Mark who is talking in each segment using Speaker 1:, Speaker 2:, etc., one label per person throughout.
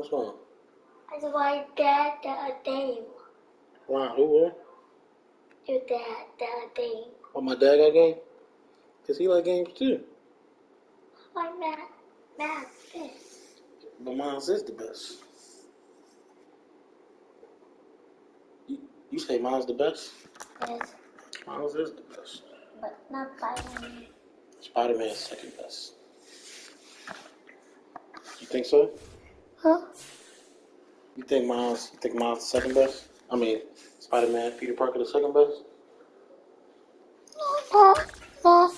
Speaker 1: What's going on?
Speaker 2: It's my dad the game.
Speaker 1: Wow, who were?
Speaker 2: Your dad the game.
Speaker 1: Oh, my dad got a game? Because he like games too.
Speaker 2: My math is.
Speaker 1: But mine's is the best. You say mine's the best?
Speaker 2: Yes.
Speaker 1: Mine's is the best.
Speaker 2: But not Spider-Man.
Speaker 1: Spider-Man's second best. You think so?
Speaker 2: Huh?
Speaker 1: You think mine's the second best? I mean, Spider-Man, Peter Parker the second best?
Speaker 2: No.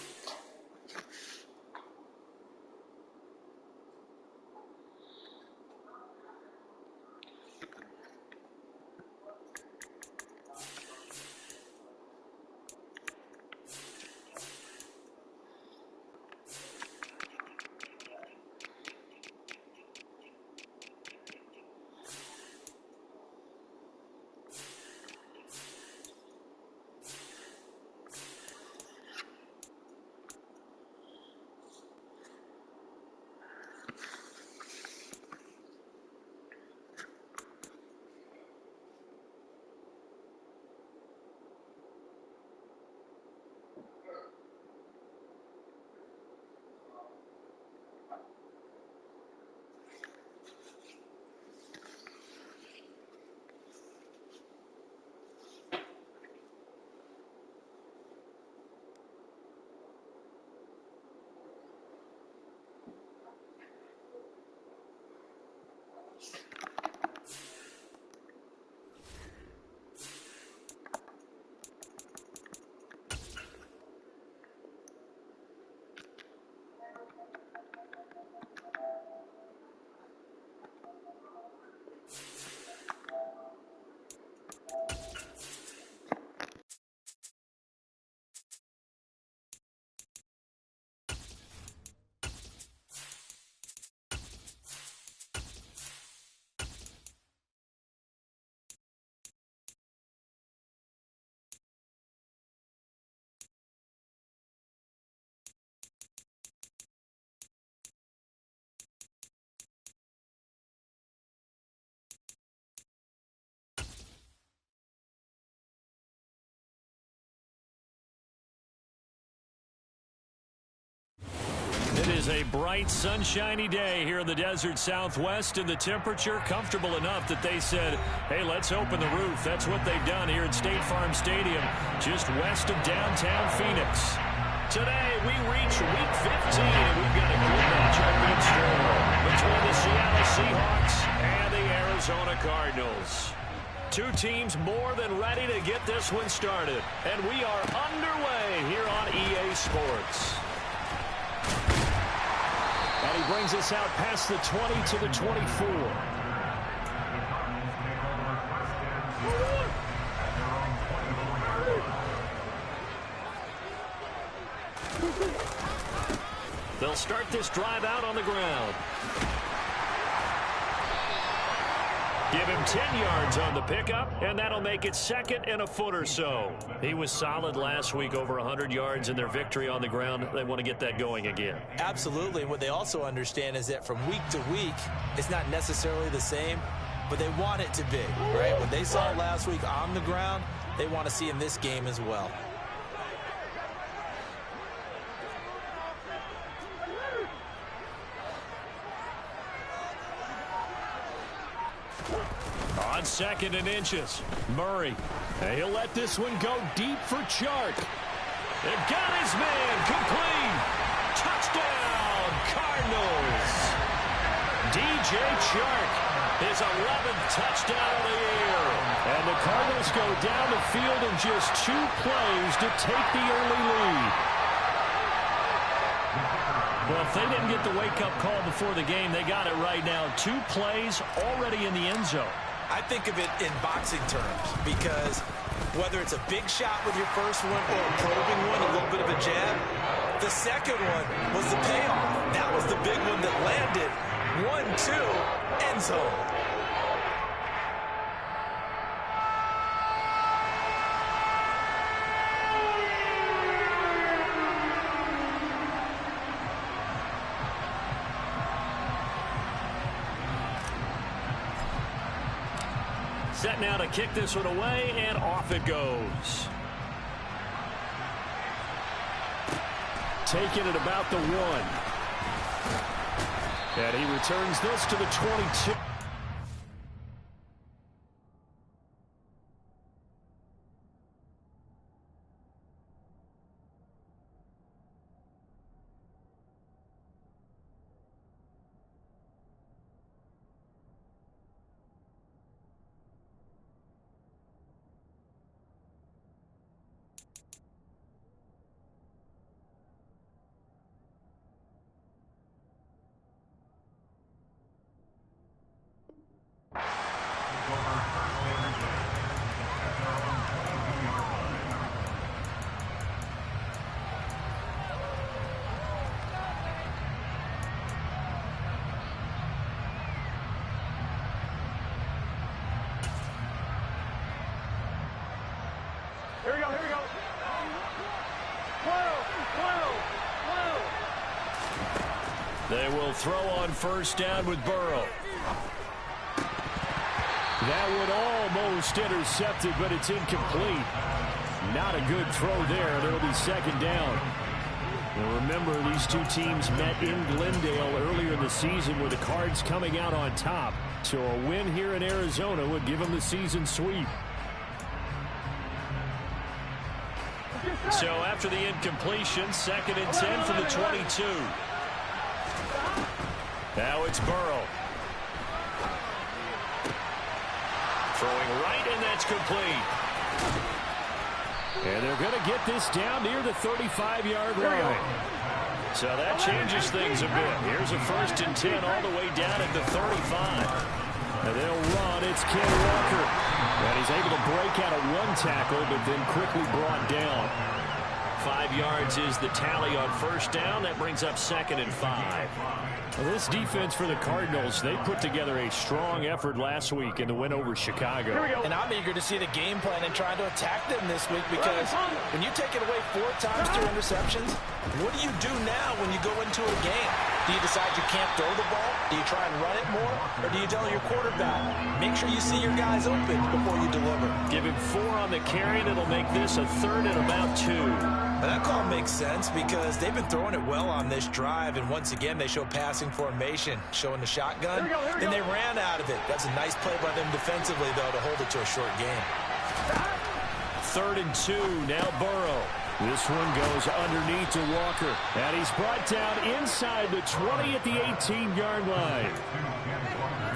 Speaker 3: It is a bright, sunshiny day here in the desert Southwest, and the temperature comfortable enough that they said, hey, let's open the roof. That's what they've done here at State Farm Stadium, just west of downtown Phoenix. Today, we reach Week 15, and we've got a good matchup in store between the Seattle Seahawks and the Arizona Cardinals. Two teams more than ready to get this one started, and we are underway here on EA Sports. And he brings us out past the 20 to the 24. They'll start this drive out on the ground. Give him 10 yards on the pickup, and that'll make it second and a foot or so. He was solid last week, over 100 yards in their victory on the ground. They want to get that going again.
Speaker 4: Absolutely. What they also understand is that from week to week, it's not necessarily the same, but they want it to be, right? What they saw last week on the ground, they want to see in this game as well.
Speaker 3: On second and inches, Murray. He'll let this one go deep for Chark. They've got his man, complete. Touchdown, Cardinals. DJ Chark, his 11th touchdown of the year. And the Cardinals go down the field in just 2 plays to take the early lead. Well, if they didn't get the wake-up call before the game, they got it right now. 2 plays already in the end zone.
Speaker 4: I think of it in boxing terms because whether it's a big shot with your first one or a probing one, a little bit of a jab, the second one was the payoff. That was the big one that landed. 1-2, end zone.
Speaker 3: Set now to kick this one away, and off it goes. Taking it about the 1. And he returns this to the 22.
Speaker 5: Here we go, here we go.
Speaker 3: They will throw on first down with Burrow. That one almost intercepted, but it's incomplete. Not a good throw there, and it'll be second down. Now remember, these two teams met in Glendale earlier in the season with the Cards coming out on top. So a win here in Arizona would give them the season sweep. So after the incompletion, 2nd and 10 from the 22. Now it's Burrow. Throwing right, and that's complete. And they're going to get this down near the 35-yard line. So that changes things a bit. Here's a 1st and 10 all the way down at the 35. And they'll run. It's Ken Walker. And he's able to break out of 1 tackle, but then quickly brought down. 5 yards is the tally on first down. That brings up 2nd and 5. Well, this defense for the Cardinals, they put together a strong effort last week in the win over Chicago.
Speaker 4: And I'm eager to see the game plan and trying to attack them this week, because when you take it away 4 times through interceptions, what do you do now when you go into a game? Do you decide you can't throw the ball? Do you try and run it more? Or do you tell your quarterback, make sure you see your guys open before you deliver?
Speaker 3: Give him 4 on the carry, and it'll make this a 3rd and about 2.
Speaker 4: But that call makes sense because they've been throwing it well on this drive, and once again they show passing formation, showing the shotgun. Then they ran out of it. That's a nice play by them defensively, though, to hold it to a short game.
Speaker 3: 3rd and 2, now Burrow. This one goes underneath to Walker, and he's brought down inside the 20 at the 18-yard line.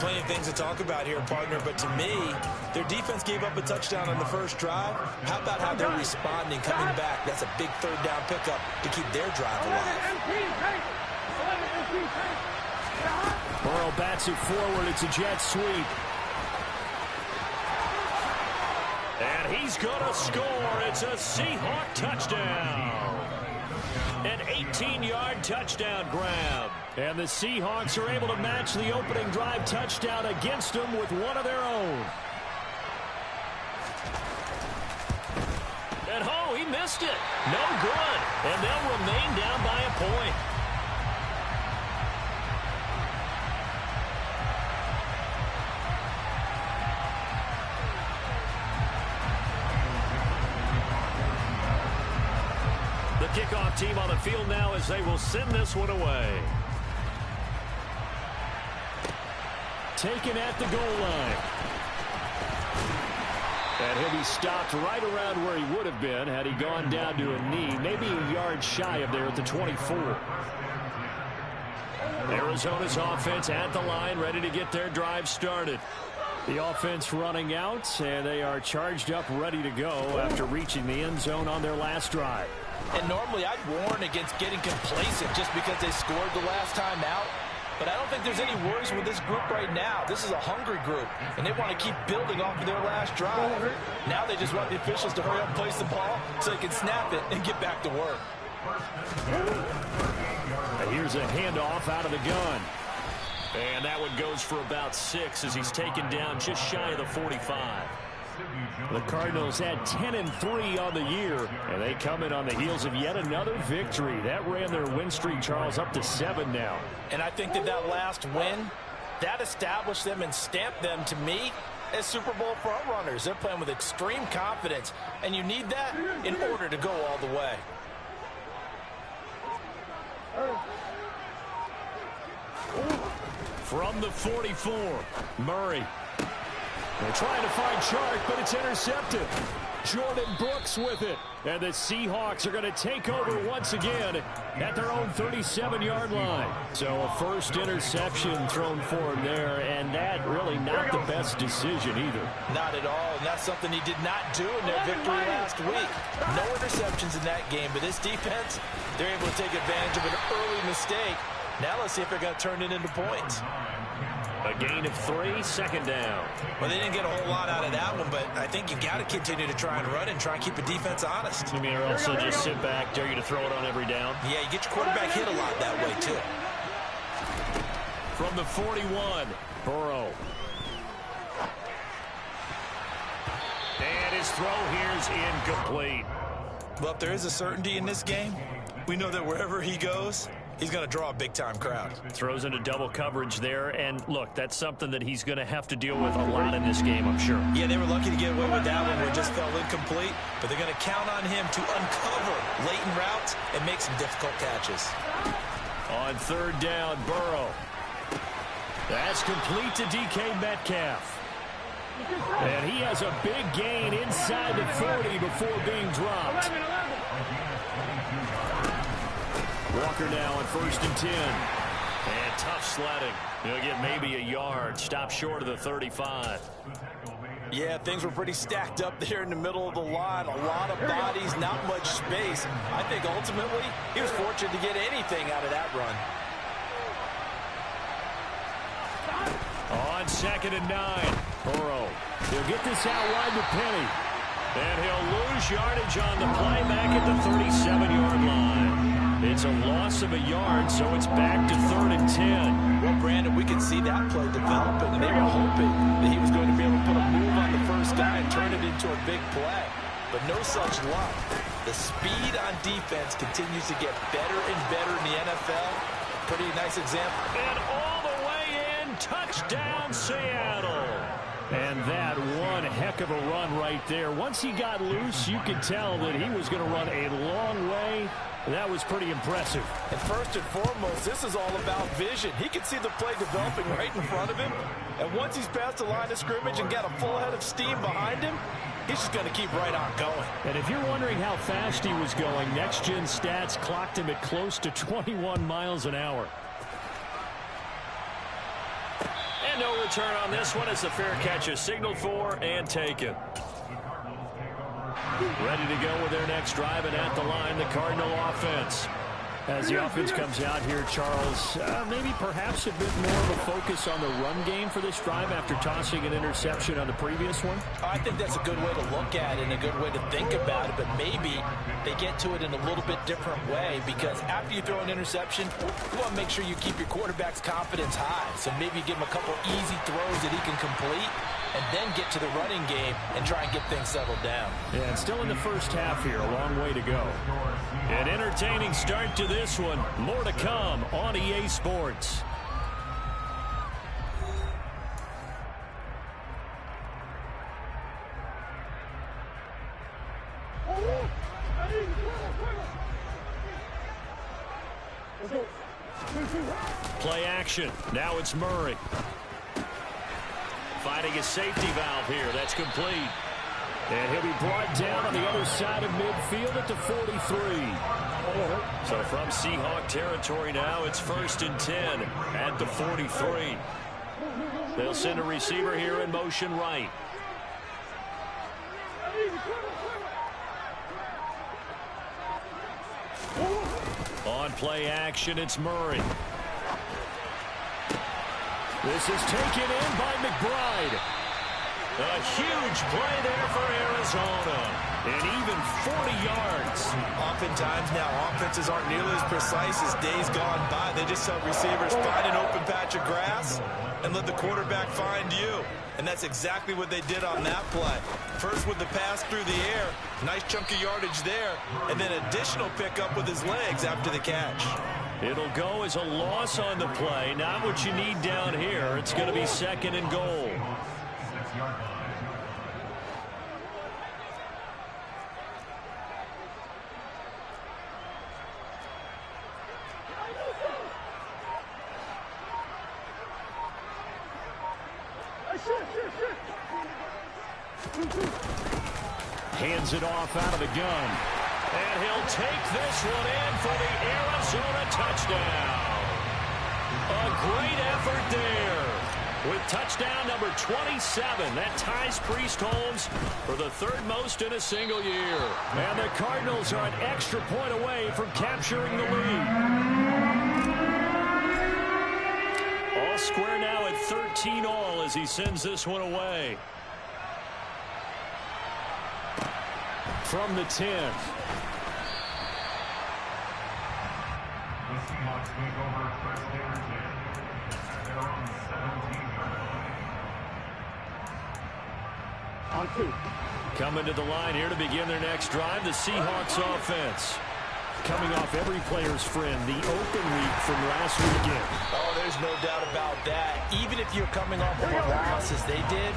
Speaker 4: Plenty of things to talk about here, partner, but to me, their defense gave up a touchdown on the first drive. How about how they're responding, coming back? That's a big 3rd down pickup to keep their drive alive.
Speaker 3: Burrow bats it forward. It's a jet sweep. And he's going to score. It's a Seahawk touchdown. An 18-yard touchdown grab. And the Seahawks are able to match the opening drive touchdown against them with one of their own. And oh, he missed it. No good. And they'll remain down by a point. The kickoff team on the field now as they will send this one away. Taken at the goal line. And he'll be stopped right around where he would have been had he gone down to a knee, maybe a yard shy of there at the 24. Arizona's offense at the line, ready to get their drive started. The offense running out, and they are charged up, ready to go after reaching the end zone on their last drive.
Speaker 4: And normally I'd warn against getting complacent just because they scored the last time out. But I don't think there's any worries with this group right now. This is a hungry group, and they want to keep building off of their last drive. Now they just want the officials to hurry up and place the ball so they can snap it and get back to work.
Speaker 3: And here's a handoff out of the gun. And that one goes for about 6 as he's taken down just shy of the 45. The Cardinals had 10-3 on the year, and they come in on the heels of yet another victory. That ran their win streak, Charles, up to 7 now.
Speaker 4: And I think that last win, that established them and stamped them, to me, as Super Bowl front runners. They're playing with extreme confidence, and you need that in order to go all the way.
Speaker 3: From the 44, Murray. They're trying to find Chark, but it's intercepted. Jordan Brooks with it. And the Seahawks are going to take over once again at their own 37-yard line. So a first interception thrown for him there, and that really not the best decision either.
Speaker 4: Not at all, and that's something he did not do in their victory last week. No interceptions in that game, but this defense, they're able to take advantage of an early mistake. Now let's see if they're going to turn it into points.
Speaker 3: A gain of 3, second down.
Speaker 4: Well, they didn't get a whole lot out of that one, but I think you got to continue to try and run and try and keep the defense honest.
Speaker 3: You mean or also just sit back, dare you to throw it on every down?
Speaker 4: Yeah, you get your quarterback hit a lot that way, too.
Speaker 3: From the 41, Burrow. And his throw here's incomplete.
Speaker 4: Well, if there is a certainty in this game, we know that wherever he goes, he's going to draw a big-time crowd.
Speaker 3: Throws into double coverage there, and look, that's something that he's going to have to deal with a lot in this game, I'm sure.
Speaker 4: Yeah, they were lucky to get away with that one where it just fell incomplete, but they're going to count on him to uncover latent routes and make some difficult catches.
Speaker 3: On third down, Burrow. That's complete to DK Metcalf. And he has a big gain inside the 40 before being dropped. Walker now on 1st and 10. And tough sledding. He'll get maybe a yard. Stop short of the 35.
Speaker 4: Yeah, things were pretty stacked up there in the middle of the line. A lot of bodies, not much space. I think ultimately he was fortunate to get anything out of that run.
Speaker 3: On 2nd and 9. Burrow. He'll get this out wide to Penny. And he'll lose yardage on the play back at the 37-yard line. It's a loss of a yard, so it's back to 3rd and 10.
Speaker 4: Well, Brandon, we could see that play developing, and they were hoping that he was going to be able to put a move on the first guy and turn it into a big play. But no such luck. The speed on defense continues to get better and better in the NFL. Pretty nice example.
Speaker 3: And all the way in, touchdown Seattle. And that one heck of a run right there. Once he got loose, you could tell that he was going to run a long way. That was pretty impressive.
Speaker 4: And first and foremost, this is all about vision. He can see the play developing right in front of him. And once he's past the line of scrimmage and got a full head of steam behind him, he's just going to keep right on going.
Speaker 3: And if you're wondering how fast he was going, Next Gen Stats clocked him at close to 21 miles an hour. And no return on this one as the fair catch is signaled for and taken. Ready to go with their next drive, and at the line, the Cardinal offense. As the offense comes out here, Charles, maybe perhaps a bit more of a focus on the run game for this drive after tossing an interception on the previous one?
Speaker 4: I think that's a good way to look at it and a good way to think about it, but maybe they get to it in a little bit different way because after you throw an interception, you want to make sure you keep your quarterback's confidence high. So maybe you give him a couple easy throws that he can complete and then get to the running game and try and get things settled down.
Speaker 3: Yeah, and still in the first half here, a long way to go. An entertaining start to this one. More to come on EA Sports. Play action. Now it's Murray. Finding a safety valve here. That's complete. And he'll be brought down on the other side of midfield at the 43. So from Seahawk territory now, it's 1st and 10 at the 43. They'll send a receiver here in motion right. On play action, it's Murray. This is taken in by McBride. A huge play there for Arizona. And even 40 yards.
Speaker 4: Oftentimes now, offenses aren't nearly as precise as days gone by. They just tell receivers, find an open patch of grass and let the quarterback find you. And that's exactly what they did on that play. First with the pass through the air, nice chunk of yardage there, and then additional pickup with his legs after the catch.
Speaker 3: It'll go as a loss on the play. Not what you need down here. It's going to be 2nd and goal. Hands it off out of the gun. And he'll take this one in for the Arizona touchdown. A great effort there. With touchdown number 27, that ties Priest Holmes for the third most in a single year. And the Cardinals are an extra point away from capturing the lead. All square now at 13-all as he sends this one away. From the 10.
Speaker 5: The Seahawks take over first down at their own 17.
Speaker 3: On 2. Coming to the line here to begin their next drive, the Seahawks offense. Coming off every player's friend, the open week from last weekend.
Speaker 4: Oh, there's no doubt about that. Even if you're coming off of a loss as they did,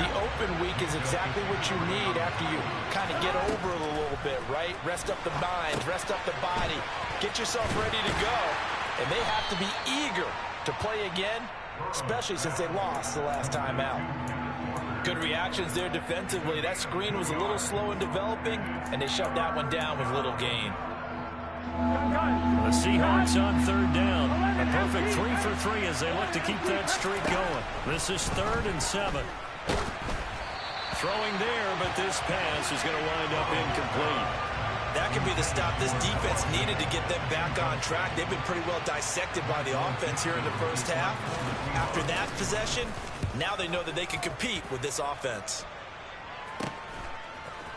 Speaker 4: the open week is exactly what you need after you kind of get over it a little bit, right? Rest up the mind, rest up the body, get yourself ready to go. And they have to be eager to play again, especially since they lost the last time out. Good reactions there defensively. That screen was a little slow in developing, and they shut that one down with little gain.
Speaker 3: The Seahawks on third down. A perfect 3 for 3 as they look to keep that streak going. This is 3rd and 7. Throwing there, but this pass is going to wind up incomplete.
Speaker 4: That could be the stop this defense needed to get them back on track. They've been pretty well dissected by the offense here in the first half. After that possession, now they know that they can compete with this offense.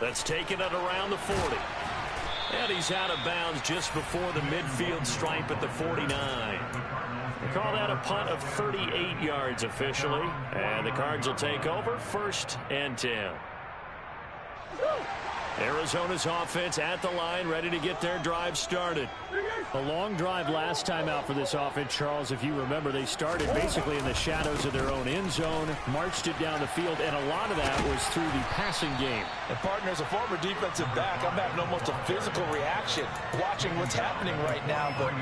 Speaker 3: That's taken it around the 40. And he's out of bounds just before the midfield stripe at the 49. They call that a punt of 38 yards officially. And the Cards will take over 1st and 10. Arizona's offense at the line, ready to get their drive started. A long drive last time out for this offense, Charles. If you remember, they started basically in the shadows of their own end zone, marched it down the field, and a lot of that was through the passing game.
Speaker 4: And partner, as a former defensive back, I'm having almost a physical reaction watching what's happening right now. But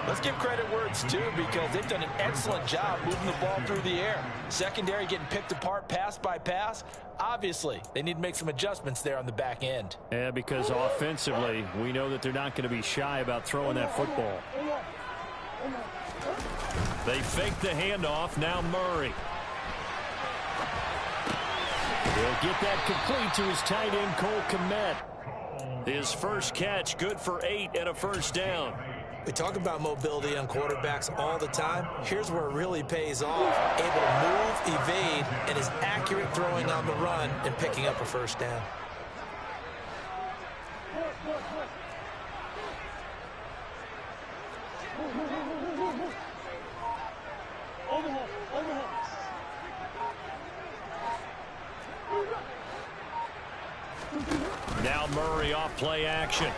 Speaker 4: let's give credit where it's due, because they've done an excellent job moving the ball through the air. Secondary getting picked apart pass by pass. Obviously, they need to make some adjustments there on the back end.
Speaker 3: Yeah, because offensively, we know that they're not going to be shy about throwing that football. They fake the handoff. Now Murray. He'll get that complete to his tight end, Cole Kmet. His first catch, good for 8 and a first down.
Speaker 4: We talk about mobility on quarterbacks all the time. Here's where it really pays off. Able to move, evade, and is accurate throwing on the run and picking up a first down.
Speaker 3: Now Murray off play action.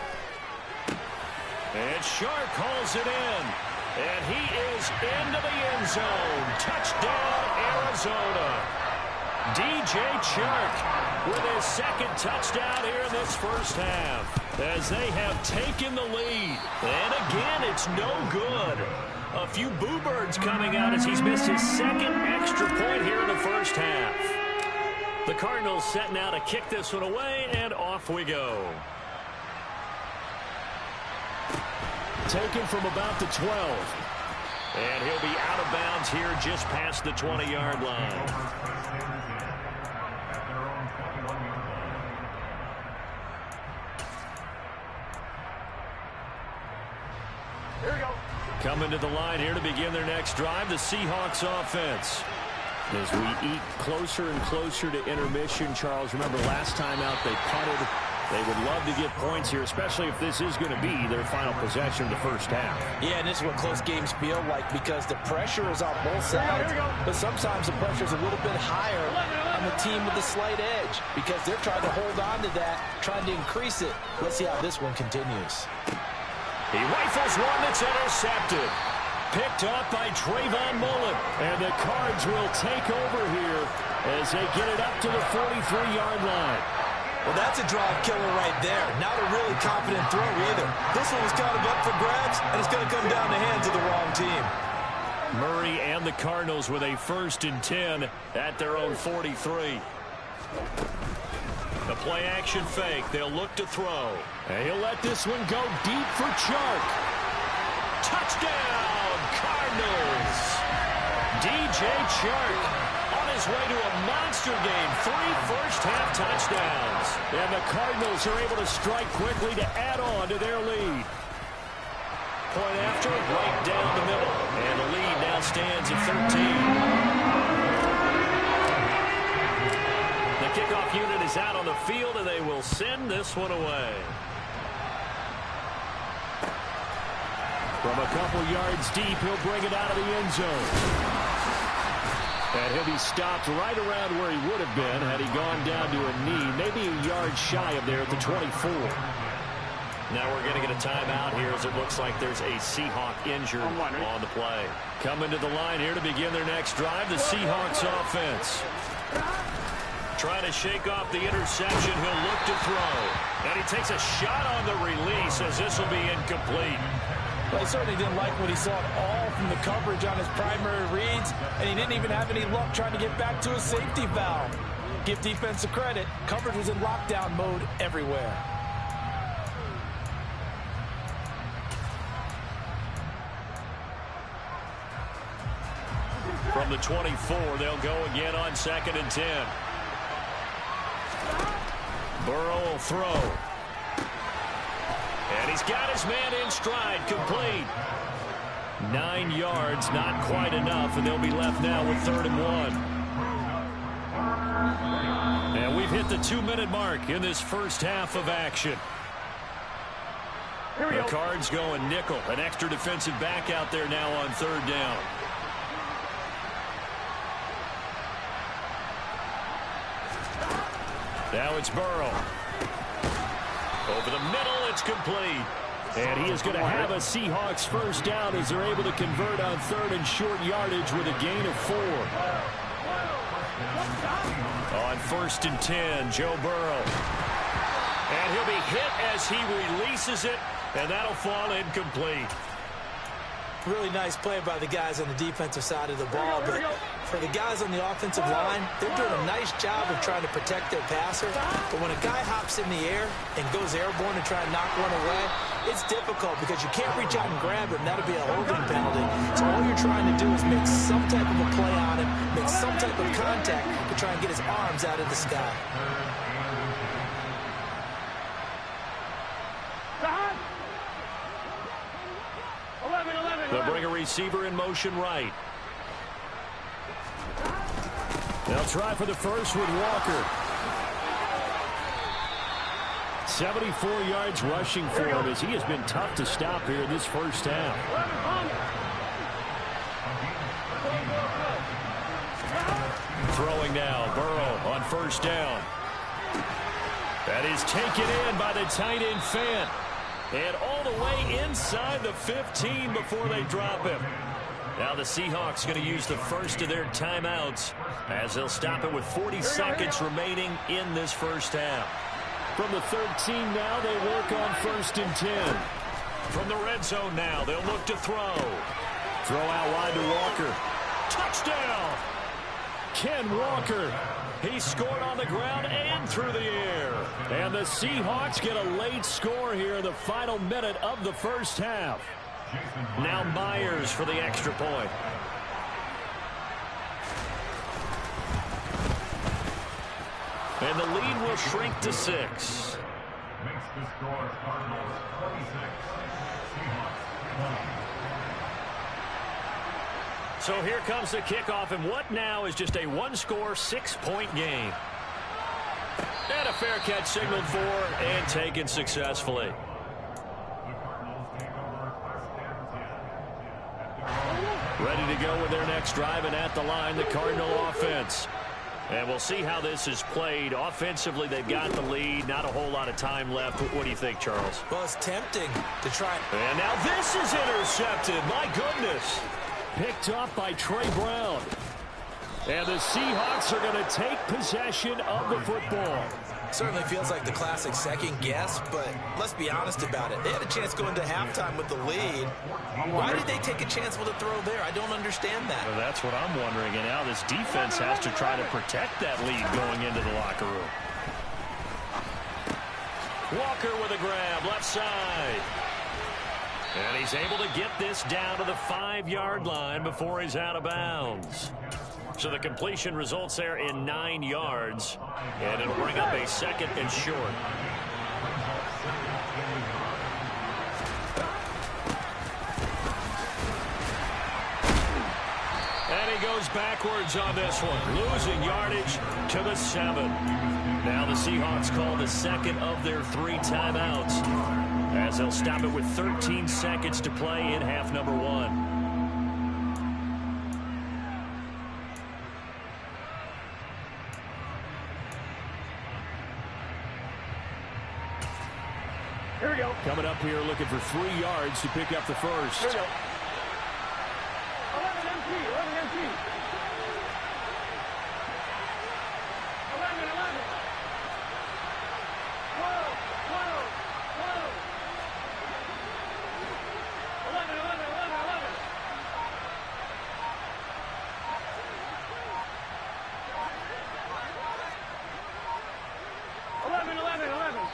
Speaker 3: And Shark hauls it in. And he is into the end zone. Touchdown, Arizona. DJ Chark with his second touchdown here in this first half, as they have taken the lead. And again, it's no good. A few boo birds coming out as he's missed his second extra point here in the first half. The Cardinals setting out to kick this one away, and off we go. Taken from about the 12. And he'll be out of bounds here just past the 20-yard line.
Speaker 5: Here we go.
Speaker 3: Coming to the line here to begin their next drive, the Seahawks offense. As we eat closer and closer to intermission, Charles, remember last time out they punted. They would love to get points here, especially if this is going to be their final possession of the first half.
Speaker 4: Yeah, and this is what close games feel like, because the pressure is on both sides, but sometimes the pressure is a little bit higher on the team with the slight edge, because they're trying to hold on to that, trying to increase it. Let's see how this one continues.
Speaker 3: He rifles one that's intercepted. picked off by Trayvon Mullen. And the Cards will take over here as they get it up to the 43-yard line.
Speaker 4: Well, that's a drive killer right there. Not a really confident throw either. This one was kind of up for grabs, and it's going to come down the hands of the wrong team.
Speaker 3: Murray and the Cardinals with a 1st and 10 at their own 43. The play-action fake. They'll look to throw. And he'll let this one go deep for Chark. Touchdown, Cardinals! DJ Chark on his way to a monster game. 3 first-half touchdowns. And the Cardinals are able to strike quickly to add on to their lead. Point after, right down the middle. And the lead now stands at 13. The kickoff unit is out on the field, and they will send this one away. From a couple yards deep, he'll bring it out of the end zone. And he'll be stopped right around where he would have been had he gone down to a knee, maybe a yard shy of there at the 24. Now we're going to get a timeout here as it looks like there's a Seahawk injured on the play. Coming to the line here to begin their next drive, the Seahawks offense. Trying to shake off the interception, he'll look to throw. And he takes a shot on the release as this will be incomplete.
Speaker 4: Well, he certainly didn't like what he saw at all from the coverage on his primary reads, and he didn't even have any luck trying to get back to his safety valve. Give defense a credit. Coverage was in lockdown mode everywhere.
Speaker 3: From the 24, they'll go again on 2nd and 10. Burrow will throw. And he's got his man in stride, complete. 9 yards, not quite enough, and they'll be left now with 3rd and 1. And we've hit the 2-minute mark in this first half of action. The Cards going nickel, an extra defensive back out there now on 3rd down. Now it's Burrow. Over the middle, it's complete. And he is going to have a Seahawks first down as they're able to convert on 3rd and short yardage with a gain of 4. On 1st and 10, Joe Burrow. And he'll be hit as he releases it, and that'll fall incomplete.
Speaker 4: Really nice play by the guys on the defensive side of the ball, but for the guys on the offensive line, they're doing a nice job of trying to protect their passer. But when a guy hops in the air and goes airborne to try and knock one away, it's difficult because you can't reach out and grab him. That'll be a holding penalty. So all you're trying to do is make some type of a play on him, make some type of contact to try and get his arms out of the sky.
Speaker 3: They'll bring a receiver in motion right. They'll try for the first with Walker. 74 yards rushing for him as he has been tough to stop here in this first half. Throwing now, Burrow on 1st down. That is taken in by the tight end Fant. And all the way inside the 15 before they drop him. Now the Seahawks going to use the first of their timeouts as they'll stop it with 40 seconds remaining in this first half. From the 13 now, they work on 1st and 10. From the red zone now, they'll look to throw. Throw out wide to Walker. Touchdown! Ken Walker. He scored on the ground and through the air. And the Seahawks get a late score here in the final minute of the first half. Now Myers for the extra point. And the lead will shrink to 6.
Speaker 5: Makes the score Cardinals 46, Seahawks 20.
Speaker 3: So here comes the kickoff, and what now is just a 1-score, 6-point game. And a fair catch signaled for and taken successfully.
Speaker 5: The Cardinals take over 1st and 10.
Speaker 3: Ready to go with their next drive, and at the line, the Cardinal offense. And we'll see how this is played. Offensively, they've got the lead. Not a whole lot of time left. What do you think, Charles?
Speaker 4: Well, it's tempting to try.
Speaker 3: And now this is intercepted. My goodness. Picked up by Trey Brown. And the Seahawks are going to take possession of the football.
Speaker 4: Certainly feels like the classic second guess, but let's be honest about it. They had a chance going to halftime with the lead. Why did they take a chance with a throw there? I don't understand that.
Speaker 3: Well, that's what I'm wondering. And now this defense has to try to protect that lead going into the locker room. Walker with a grab, left side. And he's able to get this down to the 5-yard line before he's out of bounds. So the completion results there in 9 yards, and it'll bring up a 2nd and short. And he goes backwards on this one, losing yardage to the 7. Now the Seahawks call the 2nd of their 3 timeouts, as they'll stop it with 13 seconds to play in half number 1.
Speaker 6: Here we go.
Speaker 3: Coming up here looking for 3 yards to pick up the first.
Speaker 6: Here we go. 11 MT, 11 MT. 11, 11. 12, 12, 12. 11, 11, 11, 11. 11, 11, 11.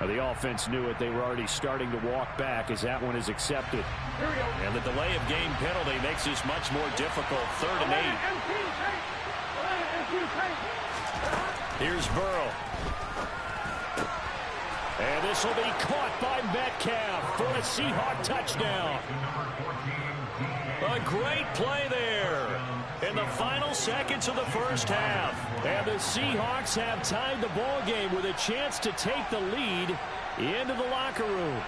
Speaker 3: The offense knew it. They were already starting to walk back as that one is accepted. And the delay of game penalty makes this much more difficult. 3rd and 8. Here's Burrow. And this will be caught by Metcalf for a Seahawk touchdown. A great play there in the final seconds of the first half. And the Seahawks have tied the ball game with a chance to take the lead into the locker room.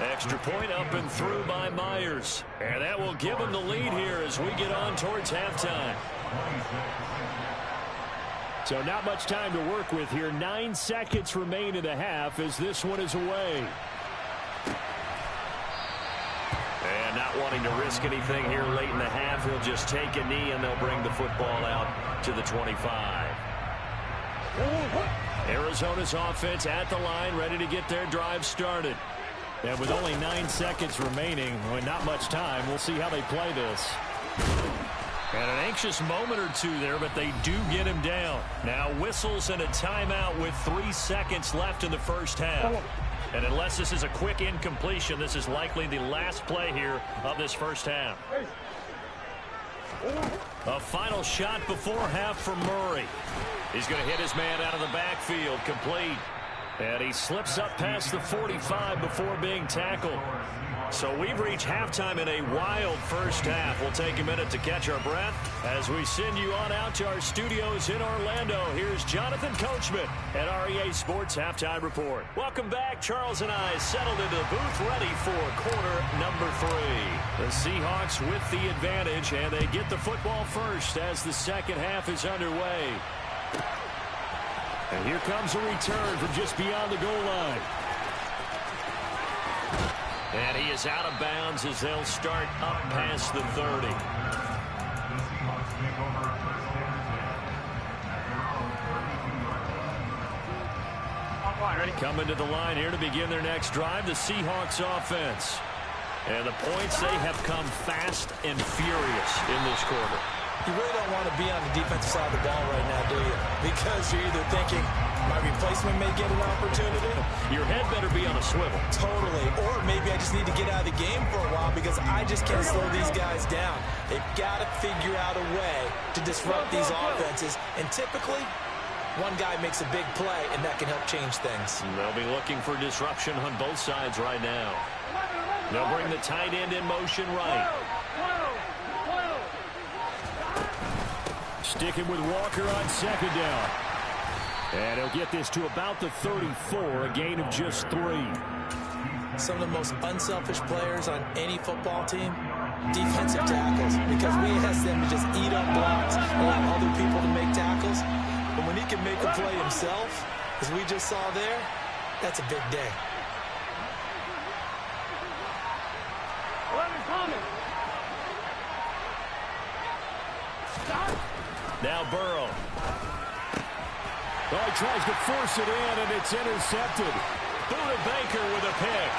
Speaker 3: Extra point up and through by Myers. And that will give them the lead here as we get on towards halftime. So not much time to work with here. 9 seconds remain in the half as this one is away. And not wanting to risk anything here late in the half, he'll just take a knee and they'll bring the football out to the 25. Arizona's offense at the line, ready to get their drive started. And with only 9 seconds remaining, with not much time, we'll see how they play this. And an anxious moment or two there, but they do get him down. Now whistles and a timeout with 3 seconds left in the first half. And unless this is a quick incompletion, this is likely the last play here of this first half. A final shot before half for Murray. He's going to hit his man out of the backfield, complete. And he slips up past the 45 before being tackled. So we've reached halftime in a wild first half. We'll take a minute to catch our breath as we send you on out to our studios in Orlando. Here's Jonathan Coachman at REA Sports Halftime Report. Welcome back. Charles and I settled into the booth ready for quarter number 3. The Seahawks with the advantage, and they get the football first as the second half is underway. And here comes a return from just beyond the goal line. And he is out of bounds as they'll start up past the 30. Coming to the line here to begin their next drive, the Seahawks offense. And the points, they have come fast and furious in this quarter.
Speaker 4: You really don't want to be on the defensive side of the ball right now, do you? Because you're either thinking, my replacement may get an opportunity.
Speaker 3: Your head better be on a swivel.
Speaker 4: Totally. Or maybe I just need to get out of the game for a while because I just can't slow these guys down. They've got to figure out a way to disrupt these offenses. And typically, one guy makes a big play, and that can help change things.
Speaker 3: They'll be looking for disruption on both sides right now. They'll bring the tight end in motion right. Sticking with Walker on second down. And he'll get this to about the 34, a gain of just 3.
Speaker 4: some of the most unselfish players on any football team? Defensive tackles, because we ask them to just eat up blocks, allow other people to make tackles. But when he can make a play himself, as we just saw there, that's a big day.
Speaker 6: 11 coming.
Speaker 3: Now Burrow. Oh, he tries to force it in, and it's intercepted. Buda Baker with a pick.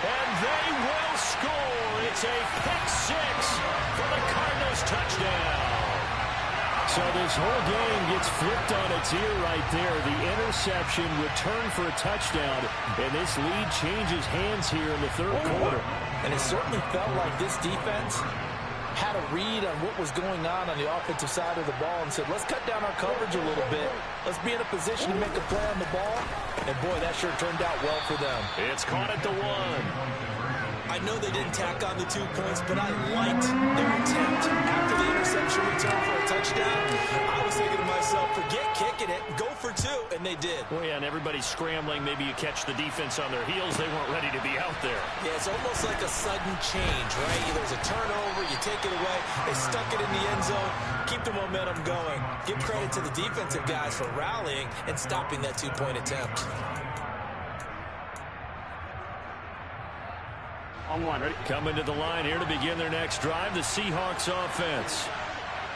Speaker 3: And they will score. It's a pick six for the Cardinals touchdown. So this whole game gets flipped on its ear right there. The interception returned for a touchdown, and this lead changes hands here in the third quarter.
Speaker 4: And it certainly felt like this defense had a read on what was going on the offensive side of the ball and said, let's cut down our coverage a little bit. Let's be in a position to make a play on the ball. And, boy, that sure turned out well for them.
Speaker 3: It's caught at the 1.
Speaker 4: I know they didn't tack on the 2 points, but I liked their attempt. After the interception return for a touchdown, I was thinking to myself, forget kicking it, go for 2, and they did.
Speaker 3: Oh, yeah, and everybody's scrambling. Maybe you catch the defense on their heels. They weren't ready to be out there.
Speaker 4: Yeah, it's almost like a sudden change, right? There's a turnover, you take it away, they stuck it in the end zone, keep the momentum going. Give credit to the defensive guys for rallying and stopping that 2-point attempt.
Speaker 6: On one, ready?
Speaker 3: Coming to the line here to begin their next drive, the Seahawks offense.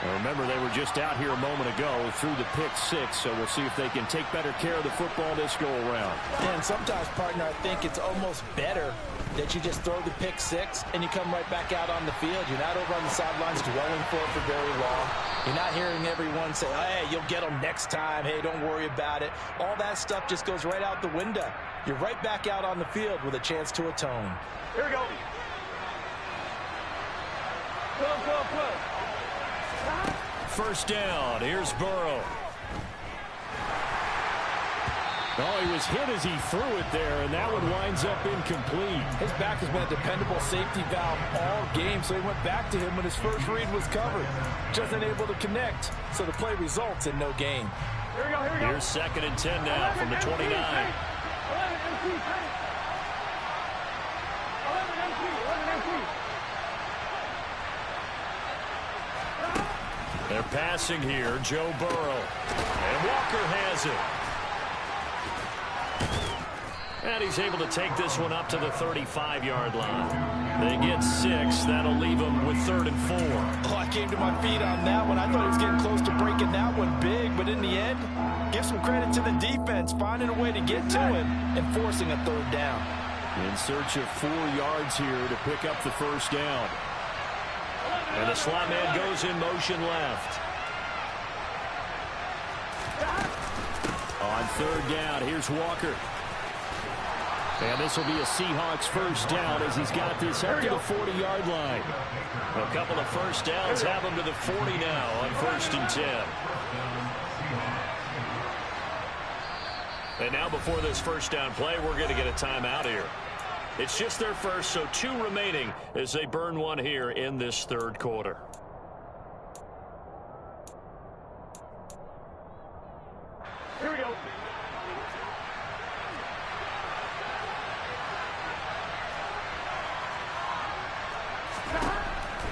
Speaker 3: Now remember, they were just out here a moment ago through the pick six, so we'll see if they can take better care of the football this go-around.
Speaker 4: And sometimes, partner, I think it's almost better that you just throw the pick six and you come right back out on the field. You're not over on the sidelines dwelling for it for very long. You're not hearing everyone say, hey, you'll get them next time. Hey, don't worry about it. All that stuff just goes right out the window. You're right back out on the field with a chance to atone.
Speaker 6: Here we go. Go.
Speaker 3: First down. Here's Burrow. Oh, he was hit as he threw it there, and that one winds up incomplete.
Speaker 4: His back has been a dependable safety valve all game, so he went back to him when his first read was covered. Just unable to connect, so the play results in no gain.
Speaker 6: Here we go.
Speaker 3: Here's 2nd and 10 now from the 29.
Speaker 6: 11 MC.
Speaker 3: They're passing here, Joe Burrow. And Walker has it. And he's able to take this one up to the 35-yard line. They get 6. That'll leave them with 3rd and 4.
Speaker 4: Oh, I came to my feet on that one. I thought he was getting close to breaking that one big, but in the end, give some credit to the defense, finding a way to get to him and forcing a 3rd down.
Speaker 3: In search of 4 yards here to pick up the first down. And the slot man goes in motion left. On 3rd down, here's Walker. And this will be a Seahawks first down as he's got this up to the 40-yard line. A couple of first downs have him to the 40 now on 1st and 10. And now before this first down play, we're going to get a timeout here. It's just their first, so 2 remaining as they burn one here in this 3rd quarter.
Speaker 6: Here we go.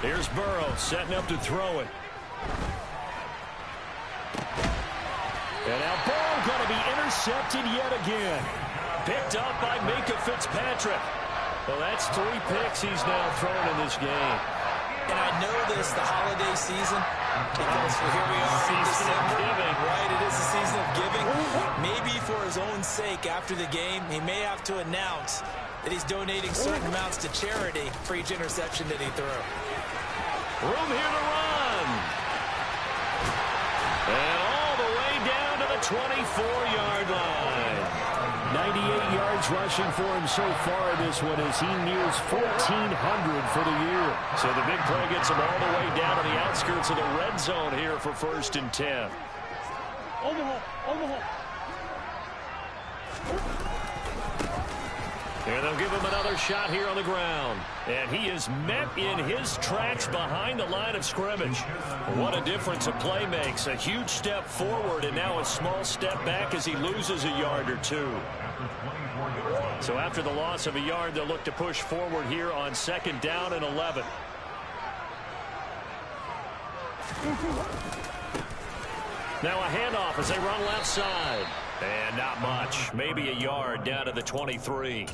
Speaker 3: Here's Burrow setting up to throw it. And now Burrow going to be intercepted yet again. Picked up by Minka Fitzpatrick. Well, that's 3 picks he's now thrown in this game.
Speaker 4: And I know this, the holiday season, because here we are in December, right? It is the season of giving. Maybe for his own sake, after the game, he may have to announce that he's donating certain amounts to charity for each interception that he threw.
Speaker 3: Room here to run. And all the way down to the 24-yard line. 98 yards rushing for him so far in this one as he nears 1,400 for the year. So the big play gets him all the way down to the outskirts of the red zone here for 1st and 10. And they'll give him another shot here on the ground. And he is met in his tracks behind the line of scrimmage. What a difference a play makes. A huge step forward and now a small step back as he loses a yard or two. So after the loss of a yard, they'll look to push forward here on 2nd down and 11. Now a handoff as they run left side. And not much. Maybe a yard down to the 23.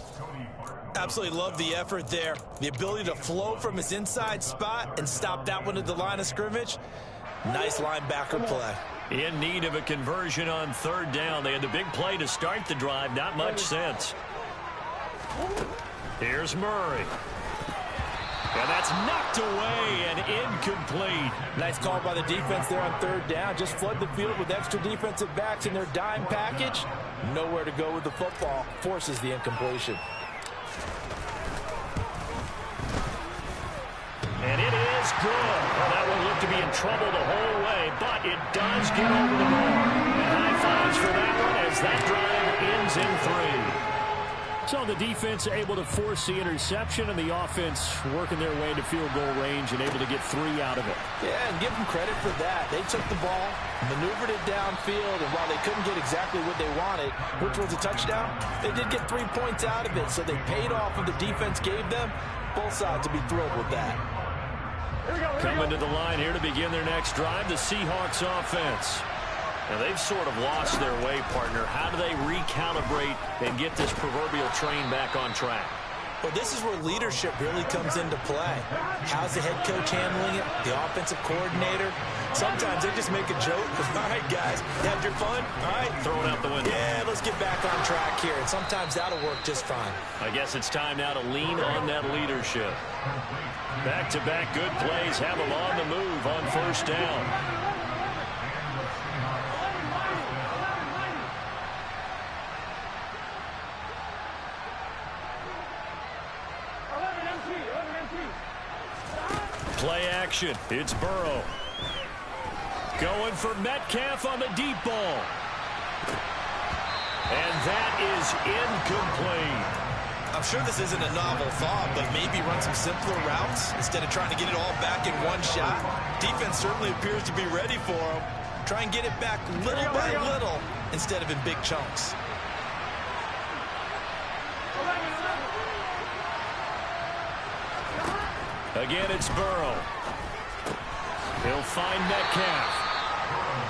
Speaker 4: Absolutely love the effort there. The ability to flow from his inside spot and stop that one at the line of scrimmage. Nice linebacker play.
Speaker 3: In need of a conversion on 3rd down. They had the big play to start the drive. Not much sense. Here's Murray. And that's knocked away and incomplete.
Speaker 4: Nice call by the defense there on 3rd down. Just flood the field with extra defensive backs in their dime package. Nowhere to go with the football. Forces the incompletion.
Speaker 3: And it is good. Well, that one looked to be in trouble the whole way, but it does get over the bar. And high fives for that one as that drive ends in 3. So the defense able to force the interception and the offense working their way to field goal range and able to get 3 out of it.
Speaker 4: Yeah, and give them credit for that. They took the ball, maneuvered it downfield, and while they couldn't get exactly what they wanted, which was a touchdown, they did get 3 points out of it. So they paid off what the defense gave them. Both sides will be thrilled with that.
Speaker 3: Coming to the line here to begin their next drive, the Seahawks offense. Now, they've sort of lost their way, partner. How do they recalibrate and get this proverbial train back on track?
Speaker 4: Well, this is where leadership really comes into play. How's the head coach handling it? The offensive coordinator? Sometimes they just make a joke. All right, guys, had your fun? All right.
Speaker 3: Throw it out the window.
Speaker 4: Yeah, let's get back on track here. And sometimes that'll work just fine.
Speaker 3: I guess it's time now to lean on that leadership. Back-to-back good plays have them on the move on 1st down. Play action. It's Burrow. Going for Metcalf on the deep ball. And that is incomplete.
Speaker 4: I'm sure this isn't a novel thought, but maybe run some simpler routes instead of trying to get it all back in one shot. Defense certainly appears to be ready for him. Try and get it back little by little instead of in big chunks.
Speaker 3: Again, it's Burrow. He'll find Metcalf.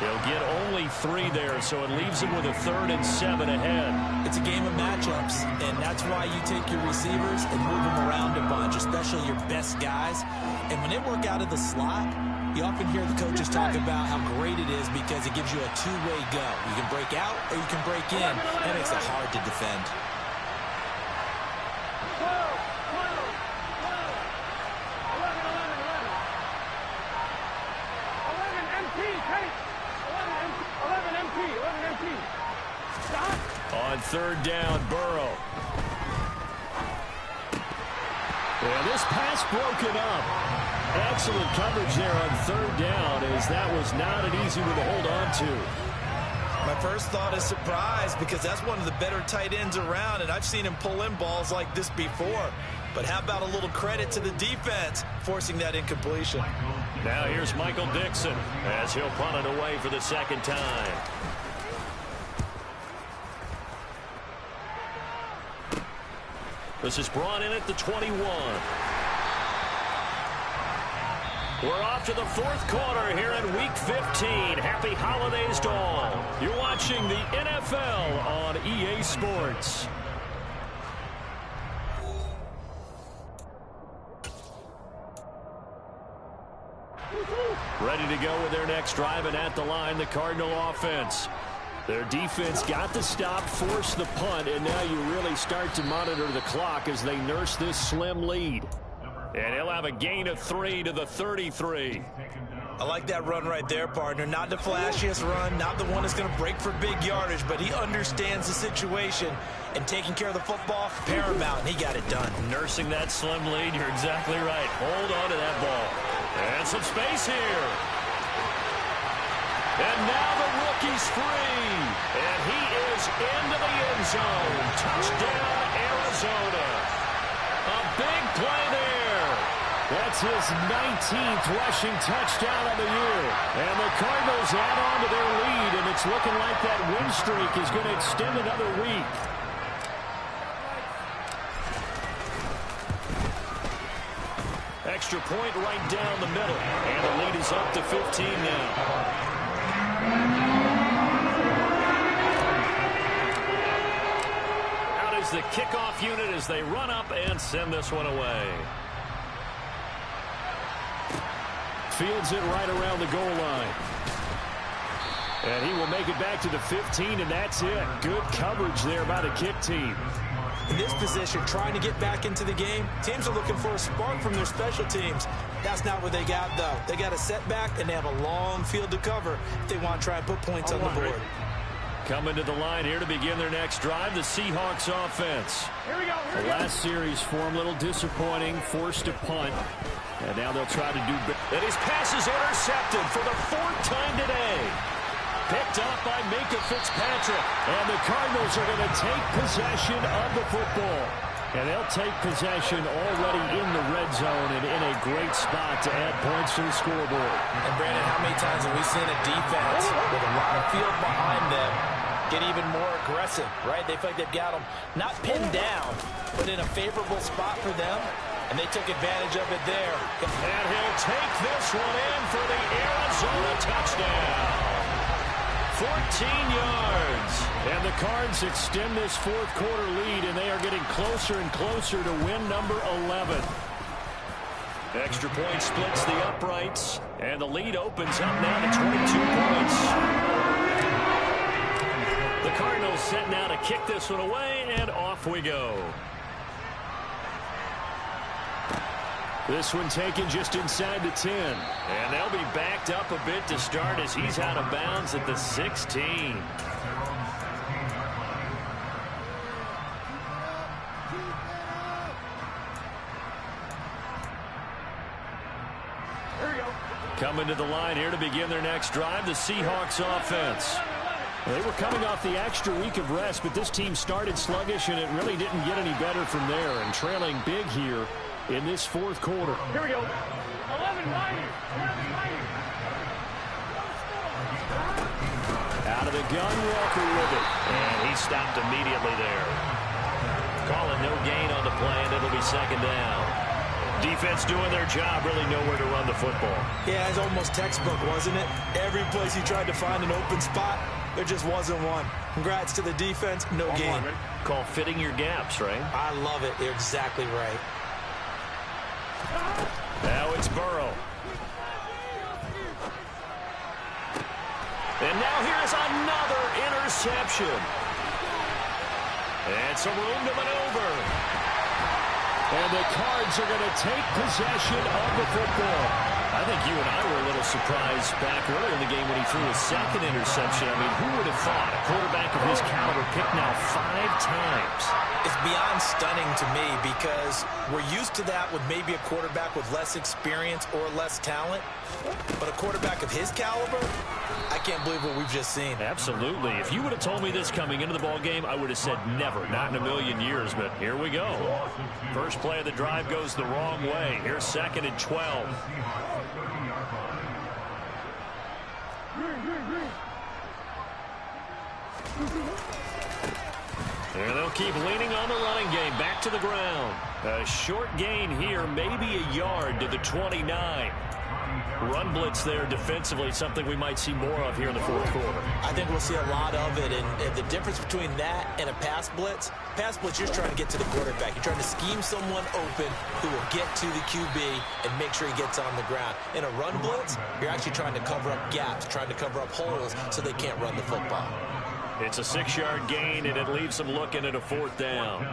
Speaker 3: He'll get only 3 there, so it leaves him with a 3rd and 7 ahead.
Speaker 4: It's a game of matchups, and that's why you take your receivers and move them around a bunch, especially your best guys. And when they work out of the slot, you often hear the coaches talk about how great it is because it gives you a 2-way go. You can break out or you can break in. That makes it hard to defend.
Speaker 3: On 3rd down, Burrow. Yeah, this pass broken up. Excellent coverage there on 3rd down, as that was not an easy one to hold on to.
Speaker 4: My first thought is surprise because that's one of the better tight ends around, and I've seen him pull in balls like this before. But how about a little credit to the defense forcing that incompletion?
Speaker 3: Now here's Michael Dixon as he'll punt it away for the 2nd time. This is brought in at the 21. We're off to the 4th quarter here in Week 15. Happy holidays to all. You're watching the NFL on EA Sports. Ready to go with their next drive, and at the line, the Cardinal offense. Their defense got the stop, forced the punt, and now you really start to monitor the clock as they nurse this slim lead. And he'll have a gain of 3 to the 33.
Speaker 4: I like that run right there, partner. Not the flashiest run, not the one that's going to break for big yardage, but he understands the situation, and taking care of the football, paramount, and he got it done.
Speaker 3: Nursing that slim lead, you're exactly right. Hold on to that ball. And some space here. And now the rookie's free. And he is into the end zone. Touchdown, Arizona. Arizona. A big play there. That's his 19th rushing touchdown of the year. And the Cardinals add on to their lead, and it's looking like that win streak is going to extend another week. Extra point right down the middle. And the lead is up to 15 now. Out is the kickoff unit as they run up and send this one away. Fields it right around the goal line. And he will make it back to the 15, and that's it. Good coverage there by the kick team.
Speaker 4: In this position, trying to get back into the game, teams are looking for a spark from their special teams. That's not what they got, though. They got a setback, and they have a long field to cover if they want to try and put points on the board.
Speaker 3: Coming to the line here to begin their next drive, the Seahawks offense.
Speaker 6: Here we go.
Speaker 3: The last series for him, a little disappointing, forced a punt. And now they'll try to do better. And his pass is intercepted for the 4th time today. Picked up by Minka Fitzpatrick. And the Cardinals are going to take possession of the football. And they'll take possession already in the red zone and in a great spot to add points to the scoreboard.
Speaker 4: And Brandon, how many times have we seen a defense with a lot of field behind them get even more aggressive, right? They feel like they've got them not pinned down, but in a favorable spot for them. And they took advantage of it there.
Speaker 3: And he'll take this one in for the Arizona touchdown. 14 yards. And the Cards extend this 4th quarter lead, and they are getting closer and closer to win number 11. Extra point splits the uprights, and the lead opens up now to 22 points. The Cardinals set now to kick this one away, and off we go. This one taken just inside the 10. And they'll be backed up a bit to start as he's out of bounds at the 16.
Speaker 6: Here we go.
Speaker 3: Coming to the line here to begin their next drive, the Seahawks offense. They were coming off the extra week of rest, but this team started sluggish, and it really didn't get any better from there. And trailing big here in this 4th quarter.
Speaker 6: Here we go. 11 90.
Speaker 3: Out of the gun, Walker with it. And he stopped immediately there. Calling no gain on the play, and it'll be 2nd down. Defense doing their job, really nowhere to run the football.
Speaker 4: Yeah, it's almost textbook, wasn't it? Every place he tried to find an open spot, there just wasn't one. Congrats to the defense, no gain.
Speaker 3: Called fitting your gaps, right?
Speaker 4: I love it. You're exactly right.
Speaker 3: Now it's Burrow. And now here's another interception. And some room to maneuver. And the Cards are going to take possession of the football. I think you and I were a little surprised back earlier in the game when he threw his 2nd interception. I mean, who would have thought a quarterback of his caliber picked now 5 times?
Speaker 4: It's beyond stunning to me because we're used to that with maybe a quarterback with less experience or less talent. But a quarterback of his caliber, I can't believe what we've just seen.
Speaker 3: Absolutely. If you would have told me this coming into the ball game, I would have said never, not in a million years. But here we go. First play of the drive goes the wrong way. Here's 2nd and 12. And they'll keep leaning on the running game. Back to the ground. A short gain here, maybe a yard to the 29. Run blitz there defensively, something we might see more of here in the 4th quarter.
Speaker 4: I think we'll see a lot of it, and the difference between that and a pass blitz, you're just trying to get to the quarterback. You're trying to scheme someone open who will get to the QB and make sure he gets on the ground. In a run blitz, you're actually trying to cover up gaps, trying to cover up holes so they can't run the football.
Speaker 3: It's a 6-yard gain, and it leaves them looking at a 4th down.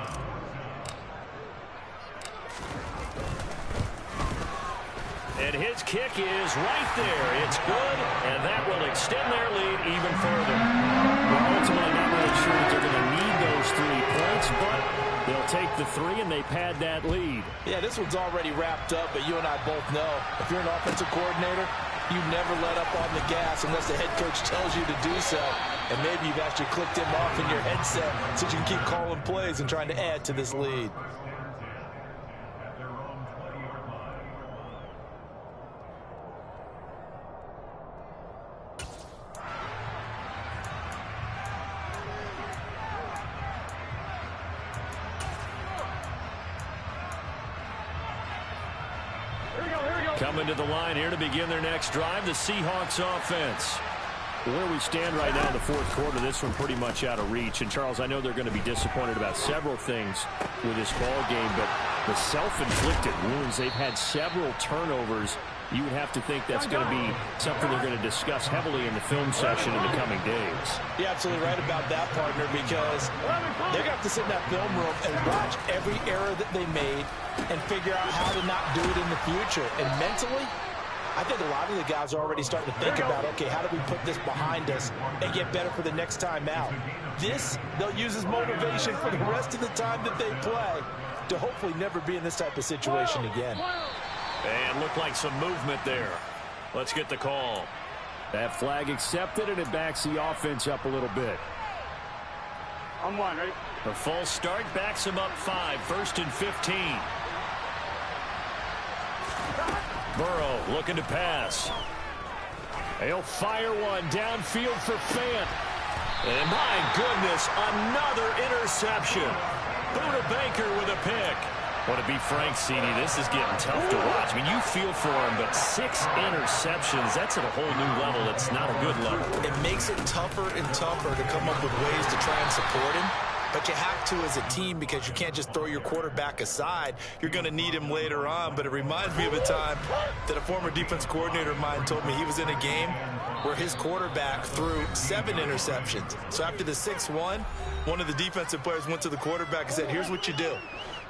Speaker 3: And his kick is right there. It's good, and that will extend their lead even further. Well, ultimately, not really sure that they're going to need those 3 points, but they'll take the 3, and they pad that lead.
Speaker 4: Yeah, this one's already wrapped up, but you and I both know if you're an offensive coordinator, You never let up on the gas unless the head coach tells you to do so. And maybe you've actually clicked him off in your headset so you can keep calling plays and trying to add to this lead.
Speaker 3: Coming to the line here to begin their next drive, the Seahawks offense. Where we stand right now in the fourth quarter, this one pretty much out of reach. And, Charles, I know they're going to be disappointed about several things with this ball game, but the self-inflicted wounds, they've had several turnovers. You would have to think that's going to be something they're going to discuss heavily in the film session in the coming days.
Speaker 4: You're absolutely right about that, partner, because they're going to have to sit in that film room and watch every error that they made and figure out how to not do it in the future. And mentally, I think a lot of the guys are already starting to think about, okay, how do we put this behind us and get better for the next time out? This, they'll use as motivation for the rest of the time that they play to hopefully never be in this type of situation again.
Speaker 3: And looked like some movement there. Let's get the call. That flag accepted, and it backs the offense up a little bit.
Speaker 6: On one, ready?
Speaker 3: The false start backs him up 5, 1st and 15. Burrow looking to pass. He'll fire one downfield for Fant. And my goodness, another interception. Buda Baker with a pick. Well, to be frank, CD, this is getting tough to watch. I mean, you feel for him, but 6 interceptions, that's at a whole new level. It's not a good level.
Speaker 4: It makes it tougher and tougher to come up with ways to try and support him. But you have to as a team because you can't just throw your quarterback aside. You're going to need him later on. But it reminds me of a time that a former defense coordinator of mine told me he was in a game where his quarterback threw 7 interceptions. So after the 6-1, one of the defensive players went to the quarterback and said, here's what you do.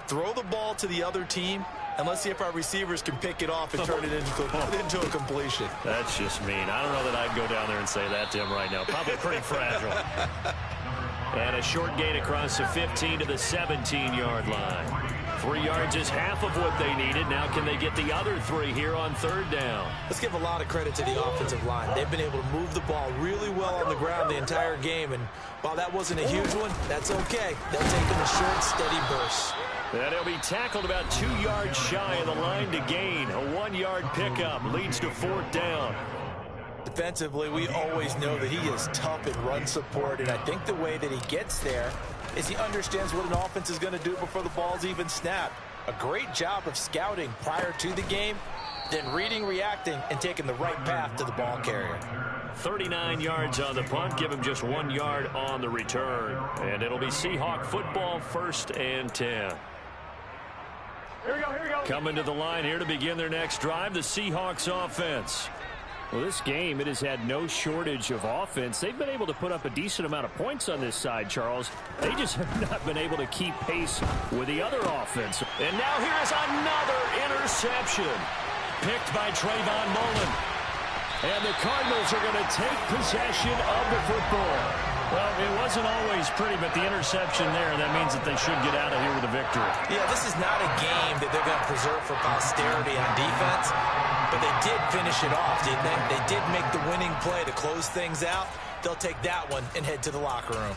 Speaker 4: Throw the ball to the other team, and let's see if our receivers can pick it off and turn it into a completion.
Speaker 3: That's just mean. I don't know that I'd go down there and say that to him right now. Probably pretty fragile. And a short gain across the 15 to the 17-yard line. 3 yards is half of what they needed. Now can they get the other 3 here on 3rd down?
Speaker 4: Let's give a lot of credit to the offensive line. They've been able to move the ball really well on the ground the entire game. And while that wasn't a huge one, that's okay. They'll take them in short, steady bursts.
Speaker 3: And he'll be tackled about 2 yards shy of the line to gain. A 1-yard pickup leads to 4th down.
Speaker 4: Defensively, we always know that he is tough in run support, and I think the way that he gets there is he understands what an offense is going to do before the ball's even snapped. A great job of scouting prior to the game, then reading, reacting, and taking the right path to the ball carrier.
Speaker 3: 39 yards on the punt, give him just 1 yard on the return. And it'll be Seahawk football, 1st and 10.
Speaker 6: Here we go.
Speaker 3: Coming to the line here to begin their next drive, the Seahawks offense. Well, this game, it has had no shortage of offense. They've been able to put up a decent amount of points on this side, Charles. They just have not been able to keep pace with the other offense. And now here is another interception picked by Trayvon Mullen. And the Cardinals are going to take possession of the football. Well, it wasn't always pretty, but the interception there, that means that they should get out of here with a victory.
Speaker 4: Yeah, this is not a game that they're going to preserve for posterity on defense, but they did finish it off, didn't they? They did make the winning play to close things out. They'll take that one and head to the locker room.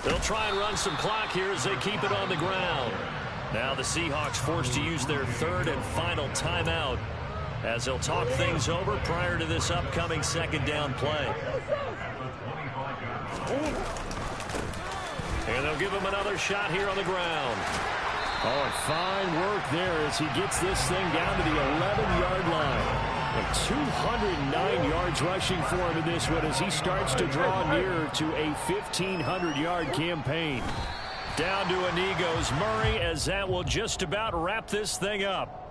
Speaker 3: They'll try and run some clock here as they keep it on the ground. Now the Seahawks forced to use their 3rd and final timeout as they'll talk things over prior to this upcoming 2nd down play. And they'll give him another shot here on the ground. Oh, and fine work there as he gets this thing down to the 11-yard line. And 209 yards rushing for him in this one as he starts to draw nearer to a 1,500-yard campaign. Down to a knee goes Murray as that will just about wrap this thing up.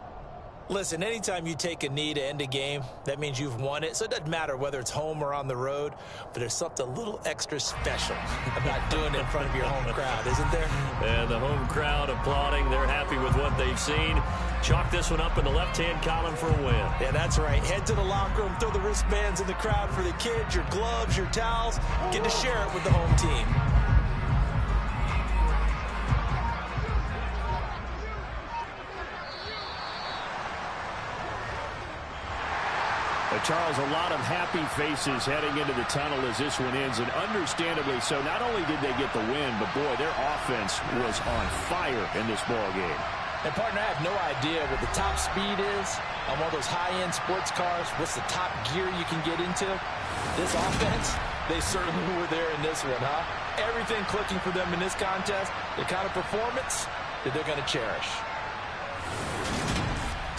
Speaker 4: Listen, anytime you take a knee to end a game, that means you've won it. So it doesn't matter whether it's home or on the road, but there's something a little extra special about doing it in front of your home crowd, isn't there?
Speaker 3: And the home crowd applauding. They're happy with what they've seen. Chalk this one up in the left-hand column for a win.
Speaker 4: Yeah, that's right. Head to the locker room, throw the wristbands in the crowd for the kids, your gloves, your towels. Get to share it with the home team.
Speaker 3: Charles, a lot of happy faces heading into the tunnel as this one ends, and understandably so. Not only did they get the win, but, boy, their offense was on fire in this ball game.
Speaker 4: And, partner, I have no idea what the top speed is on one of those high-end sports cars. What's the top gear you can get into? This offense, they certainly were there in this one, huh? Everything clicking for them in this contest, the kind of performance that they're going to cherish.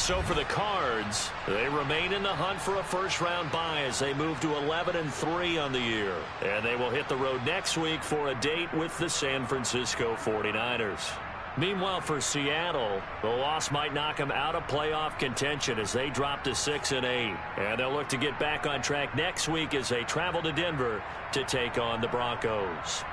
Speaker 3: So for the Cards, they remain in the hunt for a first-round bye as they move to 11-3 on the year. And they will hit the road next week for a date with the San Francisco 49ers. Meanwhile, for Seattle, the loss might knock them out of playoff contention as they drop to 6-8. And they'll look to get back on track next week as they travel to Denver to take on the Broncos.